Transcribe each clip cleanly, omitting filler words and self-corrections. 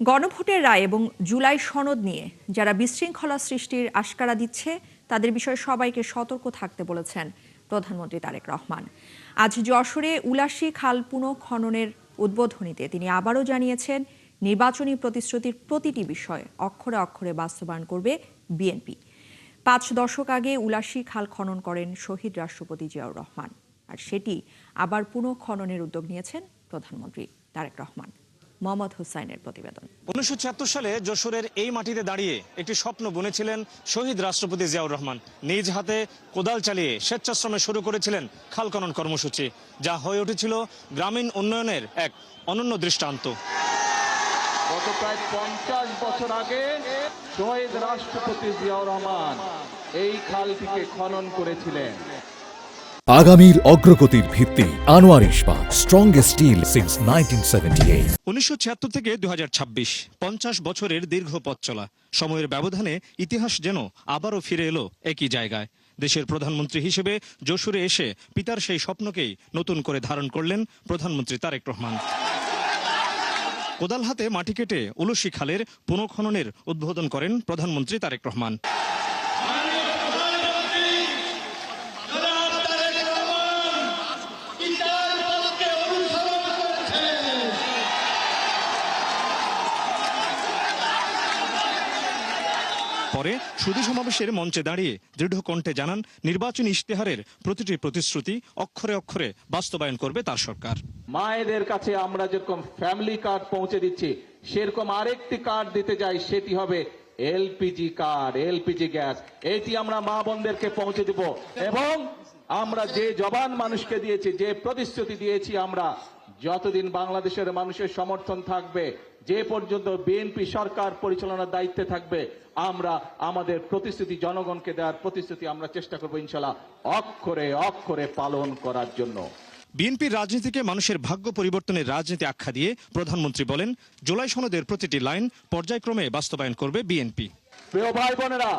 গণভোটের রায় এবং জুলাই সনদ নিয়ে যারা বিশৃঙ্খলা সৃষ্টির আশকারা দিচ্ছে তাদের বিষয়ে সবাইকে সতর্ক থাকতে বলেছেন প্রধানমন্ত্রী তারেক রহমান। আজ যশোরে উলাশী খাল পুনঃখননের উদ্বোধনীতে তিনি আবারও জানিয়েছেন, নির্বাচনী প্রতিশ্রুতির প্রতিটি বিষয় অক্ষরে অক্ষরে বাস্তবায়ন করবে বিএনপি। ৫ দশক আগে উলাশী খাল খনন করেন শহীদ রাষ্ট্রপতি জিয়াউর রহমান, আর সেটি আবার পুনঃখননের উদ্যোগ নিয়েছেন প্রধানমন্ত্রী তারেক রহমান। মোহাম্মদ হুসাইনের প্রতিবেদন। 1976 সালে যশোরের এই মাটিতে দাঁড়িয়ে একটি স্বপ্ন বুনেছিলেন শহীদ রাষ্ট্রপতি জিয়াউর রহমান। নিজ হাতে কোদাল চালিয়ে স্বেচ্ছাশ্রমে শুরু করেছিলেন খাল খনন কর্মসূচি, যা হয়ে উঠেছিল গ্রামীণ উন্নয়নের এক অনন্য দৃষ্টান্ত। গত প্রায় 50 বছর আগে শহীদ রাষ্ট্রপতি জিয়াউর রহমান এই খালটিকে খনন করেছিলেন। আগামীর অগ্রগতির ভিত্তি আনোয়ার ইস্পাত, স্ট্রংগেস্ট স্টিল সিন্স 1978। 1976 থেকে 2026, 50 বছরের দীর্ঘ পথ চলা। সময়ের ব্যবধানে ইতিহাস যেন আবারও ফিরে এলো একই জায়গায়। দেশের প্রধানমন্ত্রী হিসেবে যশোরে এসে পিতার সেই স্বপ্নকেই নতুন করে ধারণ করলেন প্রধানমন্ত্রী তারেক রহমান। কোদাল হাতে মাটি কেটে উলাশী খালের পুনঃখননের উদ্বোধন করেন প্রধানমন্ত্রী তারেক রহমান। পরে সুধী সমাবেশের মঞ্চে দাঁড়িয়ে দৃঢ় কণ্ঠে জানান, নির্বাচনী ইশতেহারের প্রতিটি প্রতিশ্রুতি অক্ষরে অক্ষরে বাস্তবায়ন করবে তার সরকার। মায়েদের কাছে আমরা যেরকম ফ্যামিলি কার্ড পৌঁছে দিচ্ছি, সেরকম আরেকটি কার্ড দিতে যাই, সেটি হবে এলপিজি কার্ড, এলপিজি গ্যাস। এটি আমরা মা বোনদেরকে পৌঁছে দেব। এবং আমরা যে জবান মানুষকে দিয়েছি, যে প্রতিশ্রুতি দিয়েছি, আমরা যতদিন বাংলাদেশের মানুষের সমর্থন থাকবে, যে পর্যন্ত বিএনপি সরকার পরিচালনার দায়িত্বে থাকবে, আমরা আমাদের প্রতিশ্রুতি, জনগণকে দেওয়ার প্রতিশ্রুতি আমরা চেষ্টা করবো ইনশাআল্লাহ অক্ষরে অক্ষরে পালন করার জন্য। বিএনপির রাজনীতিকে মানুষের ভাগ্য পরিবর্তনের রাজনীতি আখ্যা দিয়ে প্রধানমন্ত্রী বলেন, জুলাই সনদের প্রতিটি লাইন পর্যায়ক্রমে বাস্তবায়ন করবে বিএনপি। প্রিয় ভাই বোনেরা,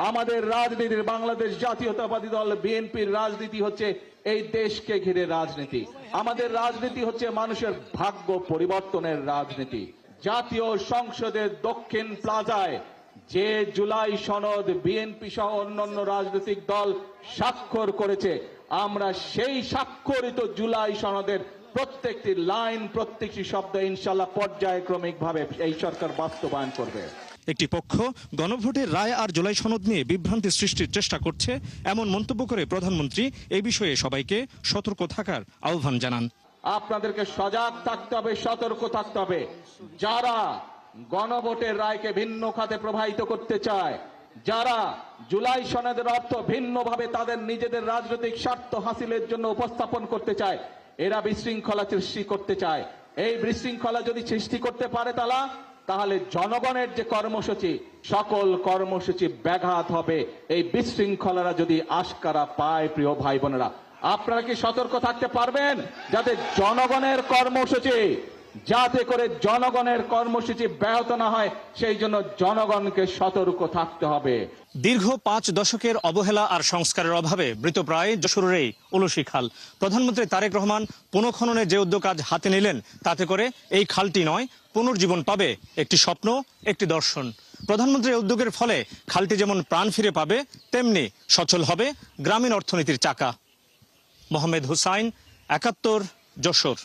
আমাদের রাজনীতির, বাংলাদেশ জাতীয়তাবাদী দল বিএনপির রাজনীতি হচ্ছে এই দেশকে ঘিরে রাজনীতি। আমাদের রাজনীতি হচ্ছে মানুষের ভাগ্য পরিবর্তনের রাজনীতি। জাতীয় সংসদের দক্ষিণ প্লাজায় যে জুলাই সনদ বিএনপি সহ অন্যান্য রাজনৈতিক দল স্বাক্ষর করেছে, আমরা সেই স্বাক্ষরিত জুলাই সনদের প্রত্যেকটি লাইন, প্রত্যেকটি শব্দ ইনশাআল্লাহ পর্যায়ক্রমিকভাবে এই সরকার বাস্তবায়ন করবে। একটি পক্ষ গণভোটের রায় আর জুলাই সনদ নিয়ে বিভ্রান্তি সৃষ্টির চেষ্টা করছে, এমন মন্তব্য করে প্রধানমন্ত্রী এই বিষয়ে সবাইকে সতর্ক থাকার আহ্বান জানান। আপনাদেরকে সজাগ থাকতে হবে, সতর্ক থাকতে হবে। যারা গণভোটের রায়কে ভিন্ন খাতে প্রবাহিত করতে চায়, যারা জুলাই সনদের অর্থ ভিন্নভাবে তাদের নিজেদের রাজনৈতিক স্বার্থ হাসিলের জন্য উপস্থাপন করতে চায়, এরা বিশৃঙ্খলা সৃষ্টি করতে চায়। এই বিশৃঙ্খলা যদি সৃষ্টি করতে পারে তাহলে জনগণের যে কর্মসূচি, সকল কর্মসূচি ব্যাঘাত হবে। এই বিশৃঙ্খলারা যদি আশকারা পায়, প্রিয় ভাই বোনেরা, আপনারা কি সতর্ক থাকতে পারবেন যাতে জনগণের কর্মসূচি, যাতে করে জনগণের কর্মসূচি ব্যাহত না হয়? সেই জন্য জনগণকে সতর্ক থাকতে হবে। দীর্ঘ 5 দশকের অবহেলা আর সংস্কারের অভাবে মৃতপ্রায় যশোরের এই উলাশী খাল। প্রধানমন্ত্রী তারেক রহমান পুনঃখননের যে উদ্যোগ আজ হাতে নিলেন, তাতে করে এই খালটি নয়, পুনর্জীবন পাবে একটি স্বপ্ন, একটি দর্শন। প্রধানমন্ত্রীর উদ্যোগের ফলে খালটি যেমন প্রাণ ফিরে পাবে, তেমনি সচল হবে গ্রামীণ অর্থনীতির চাকা। মোহাম্মদ হুসাইন, 71, যশোর।